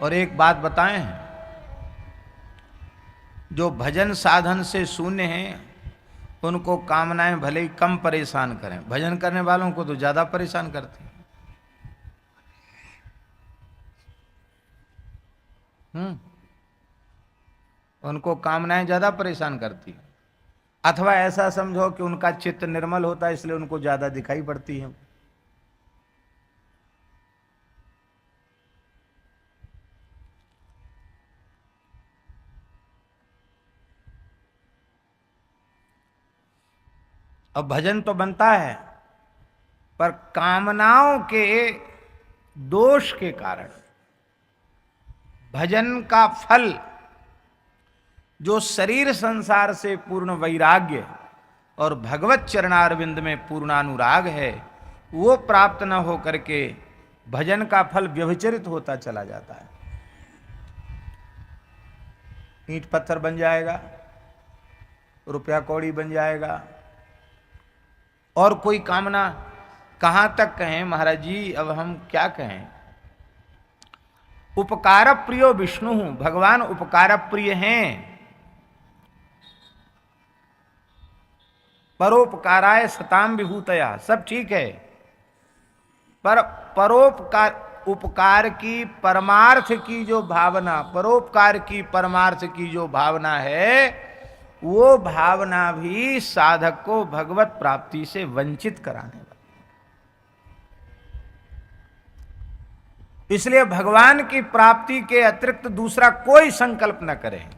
और एक बात बताएं, जो भजन साधन से शून्य हैं उनको कामनाएं भले ही कम परेशान करें, भजन करने वालों को तो ज्यादा परेशान करती हैं। उनको कामनाएं ज्यादा परेशान करती हैं। अथवा ऐसा समझो कि उनका चित्त निर्मल होता है इसलिए उनको ज्यादा दिखाई पड़ती है। अब भजन तो बनता है, पर कामनाओं के दोष के कारण भजन का फल जो शरीर संसार से पूर्ण वैराग्य और भगवत चरणारविंद में पूर्णानुराग है, वो प्राप्त न हो करके भजन का फल व्यभिचरित होता चला जाता है। ईंट पत्थर बन जाएगा, रुपया कौड़ी बन जाएगा, और कोई कामना कहां तक कहें महाराज जी, अब हम क्या कहें। उपकार प्रियो विष्णु, भगवान उपकार प्रिय हैं। परोपकाराय सताम विभूतया, सब ठीक है, पर परोपकार उपकार की परमार्थ की जो भावना, परोपकार की परमार्थ की जो भावना है, वो भावना भी साधक को भगवत प्राप्ति से वंचित कराने वाली। इसलिए भगवान की प्राप्ति के अतिरिक्त दूसरा कोई संकल्प न करें।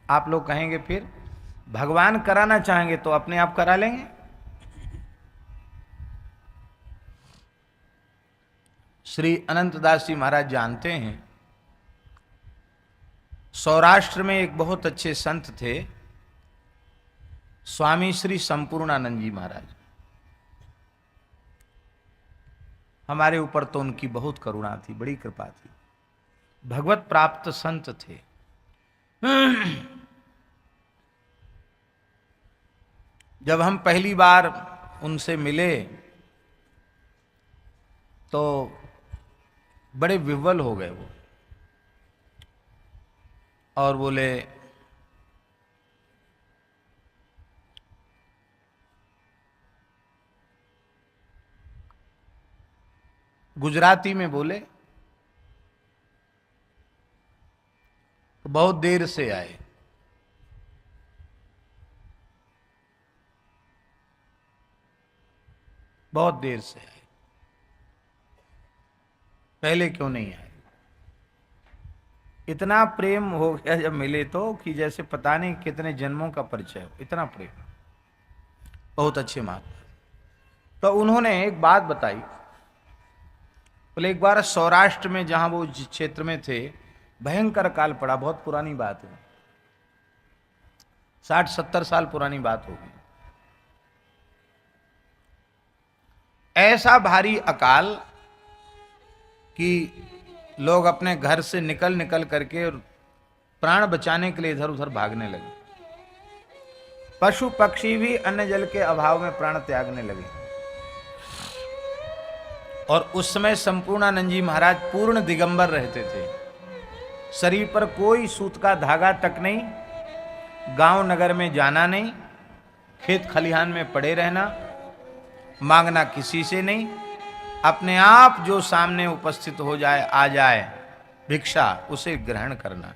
आप लोग कहेंगे फिर भगवान कराना चाहेंगे तो अपने आप करा लेंगे। श्री अनंतदास जी महाराज जानते हैं, सौराष्ट्र में एक बहुत अच्छे संत थे, स्वामी श्री संपूर्णानंद जी महाराज। हमारे ऊपर तो उनकी बहुत करुणा थी, बड़ी कृपा थी, भगवत प्राप्त संत थे। जब हम पहली बार उनसे मिले तो बड़े विह्वल हो गए वो, और बोले गुजराती में बोले, बहुत देर से आए। बहुत देर से आए, पहले क्यों नहीं आए। इतना प्रेम हो गया जब मिले तो कि जैसे पता नहीं कितने जन्मों का परिचय हो, इतना प्रेम। बहुत अच्छे महात्मा। तो उन्होंने एक बात बताई, बोले एक बार सौराष्ट्र में जहां वो जिस क्षेत्र में थे भयंकर काल पड़ा, बहुत पुरानी बात है, 60-70 साल पुरानी बात होगी। ऐसा भारी अकाल कि लोग अपने घर से निकल निकल करके प्राण बचाने के लिए इधर उधर भागने लगे। पशु पक्षी भी अन्न जल के अभाव में प्राण त्यागने लगे। और उस समय संपूर्णानंद जी महाराज पूर्ण दिगंबर रहते थे, शरीर पर कोई सूत का धागा तक नहीं, गांव नगर में जाना नहीं, खेत खलिहान में पड़े रहना, मांगना किसी से नहीं, अपने आप जो सामने उपस्थित हो जाए आ जाए भिक्षा उसे ग्रहण करना,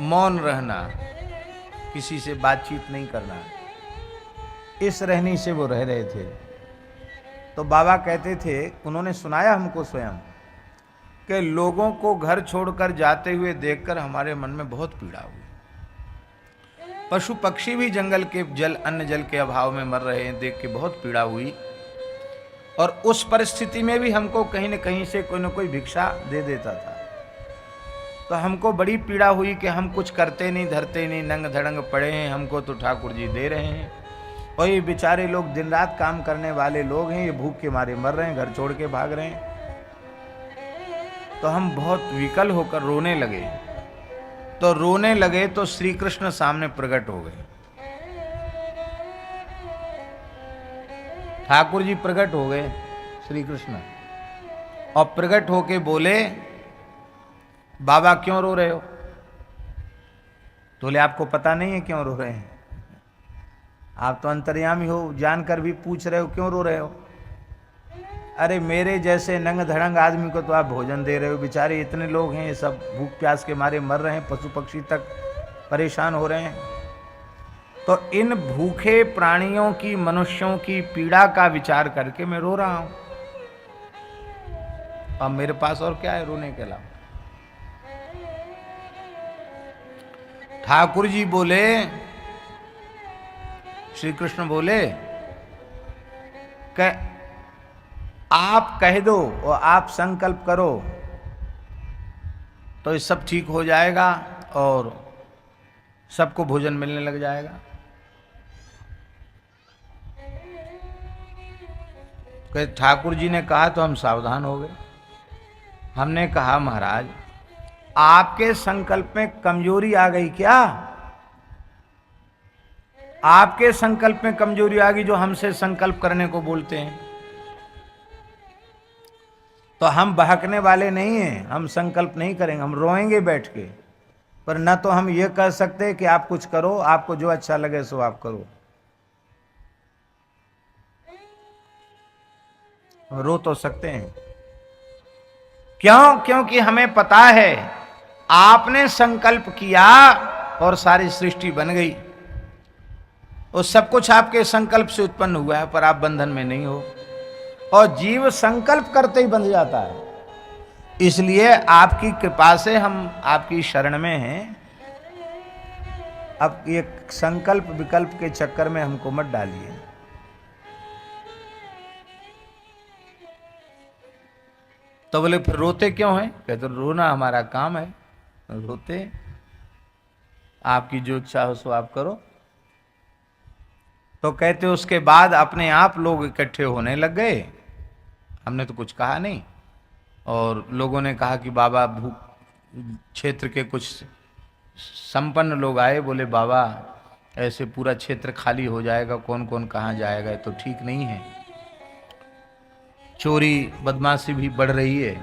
मौन रहना, किसी से बातचीत नहीं करना। इस रहनी से वो रह रहे थे। तो बाबा कहते थे, उन्होंने सुनाया हमको स्वयं, कि लोगों को घर छोड़कर जाते हुए देखकर हमारे मन में बहुत पीड़ा हुई। पशु पक्षी भी जंगल के जल अन्न जल के अभाव में मर रहे हैं देख के बहुत पीड़ा हुई। और उस परिस्थिति में भी हमको कहीं न कहीं से कोई न कोई भिक्षा दे देता था। तो हमको बड़ी पीड़ा हुई कि हम कुछ करते नहीं धरते नहीं, नंग धड़ंग पड़े हैं, हमको तो ठाकुर जी दे रहे हैं, और ये बेचारे लोग दिन रात काम करने वाले लोग हैं, ये भूख के मारे मर रहे हैं, घर छोड़ के भाग रहे हैं। तो हम बहुत विकल होकर रोने लगे। तो रोने लगे तो श्री कृष्ण सामने प्रकट हो गए। ठाकुर जी प्रकट हो गए श्री कृष्ण, और प्रकट होके बोले, बाबा क्यों रो रहे हो? तो बोले आपको पता नहीं है क्यों रो रहे हैं? आप तो अंतर्यामी हो, जानकर भी पूछ रहे हो क्यों रो रहे हो? अरे मेरे जैसे नंग धड़ंग आदमी को तो आप भोजन दे रहे हो, बेचारे इतने लोग हैं, ये सब भूख प्यास के मारे मर रहे हैं, पशु पक्षी तक परेशान हो रहे हैं। तो इन भूखे प्राणियों की, मनुष्यों की पीड़ा का विचार करके मैं रो रहा हूं। अब मेरे पास और क्या है रोने के अलावा? ठाकुर जी बोले, श्री कृष्ण बोले कि आप कह दो और आप संकल्प करो तो ये सब ठीक हो जाएगा और सबको भोजन मिलने लग जाएगा। ठाकुर जी ने कहा तो हम सावधान हो गए। हमने कहा महाराज आपके संकल्प में कमजोरी आ गई क्या? आपके संकल्प में कमजोरी आ गई जो हमसे संकल्प करने को बोलते हैं। तो हम बहकने वाले नहीं हैं, हम संकल्प नहीं करेंगे, हम रोएंगे बैठ के, पर न तो हम ये कह सकते कि आप कुछ करो, आपको जो अच्छा लगे सो आप करो। रो तो सकते हैं, क्यों? क्योंकि हमें पता है आपने संकल्प किया और सारी सृष्टि बन गई, और सब कुछ आपके संकल्प से उत्पन्न हुआ है, पर आप बंधन में नहीं हो, और जीव संकल्प करते ही बंध जाता है। इसलिए आपकी कृपा से हम आपकी शरण में हैं। अब ये संकल्प विकल्प के चक्कर में हमको मत डालिए। तो बोले फिर रोते क्यों हैं? कहते रोना हमारा काम है, रोते, आपकी जो इच्छा हो सो आप करो। तो कहते उसके बाद अपने आप लोग इकट्ठे होने लग गए, हमने तो कुछ कहा नहीं, और लोगों ने कहा कि बाबा क्षेत्र के कुछ संपन्न लोग आए, बोले बाबा ऐसे पूरा क्षेत्र खाली हो जाएगा, कौन कौन कहाँ जाएगा, तो ठीक नहीं है, चोरी बदमाशी भी बढ़ रही है,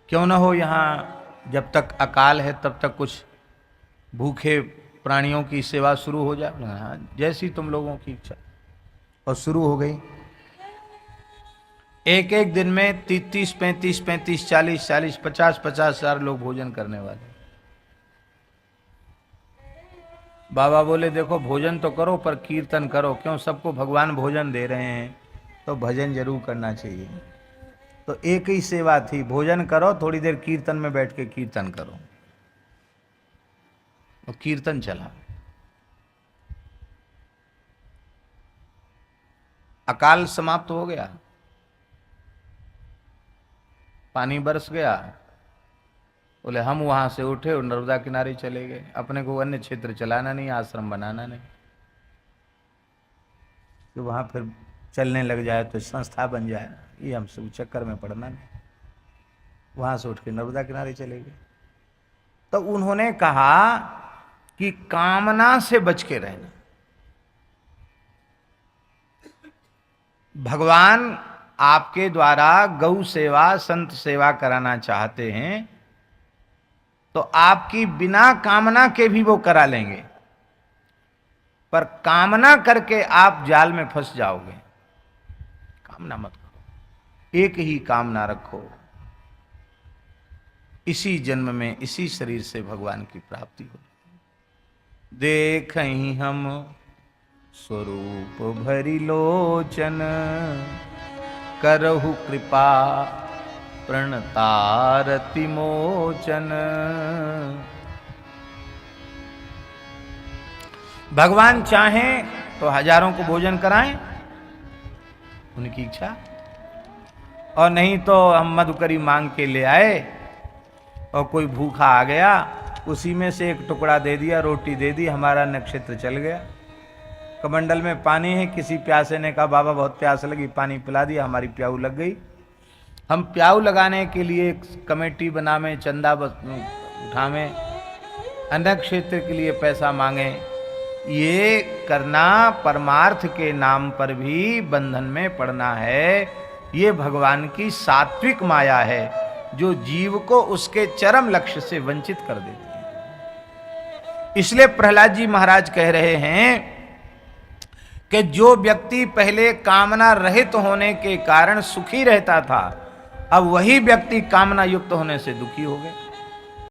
क्यों ना हो यहाँ जब तक अकाल है तब तक कुछ भूखे प्राणियों की सेवा शुरू हो जाए। हाँ, जैसी तुम लोगों की इच्छा। और शुरू हो गई। एक एक दिन में 30, 35, 40, 50 हजार लोग भोजन करने वाले। बाबा बोले देखो भोजन तो करो पर कीर्तन करो, क्यों? सबको भगवान भोजन दे रहे हैं तो भजन जरूर करना चाहिए। तो एक ही सेवा थी, भोजन करो, थोड़ी देर कीर्तन में बैठ के कीर्तन करो। तो कीर्तन चला। अकाल समाप्त हो गया, पानी बरस गया। बोले हम वहां से उठे और नर्मदा किनारे चले गए, अपने को अन्य क्षेत्र चलाना नहीं, आश्रम बनाना नहीं, तो वहां फिर चलने लग जाए तो संस्था बन जाए, ये हम सब चक्कर में पड़ना नहीं। वहां से उठ के नर्मदा किनारे चले गए। तो उन्होंने कहा कि कामना से बच के रहना। भगवान आपके द्वारा गौ सेवा, संत सेवा कराना चाहते हैं तो आपकी बिना कामना के भी वो करा लेंगे, पर कामना करके आप जाल में फंस जाओगे। कामना मत करो, एक ही कामना रखो, इसी जन्म में इसी शरीर से भगवान की प्राप्ति हो। देखहि हम स्वरूप भरि लोचन, करहु कृपा प्रणतारति मोचन। भगवान चाहें तो हजारों को भोजन कराएं, उनकी इच्छा, और नहीं तो हम मधुकरी मांग के ले आए और कोई भूखा आ गया, उसी में से एक टुकड़ा दे दिया, रोटी दे दी, हमारा नक्षत्र चल गया। कमंडल में पानी है, किसी प्यासे ने कहा बाबा बहुत प्यास लगी, पानी पिला दिया, हमारी प्याऊ लग गई। हम प्याऊ लगाने के लिए कमेटी बनावे, चंदा उठावें, अन्य क्षेत्र के लिए पैसा मांगे, ये करना परमार्थ के नाम पर भी बंधन में पड़ना है। ये भगवान की सात्विक माया है जो जीव को उसके चरम लक्ष्य से वंचित कर देती है। इसलिए प्रहलाद जी महाराज कह रहे हैं कि जो व्यक्ति पहले कामना रहित होने के कारण सुखी रहता था, अब वही व्यक्ति कामना युक्त होने से दुखी हो गए।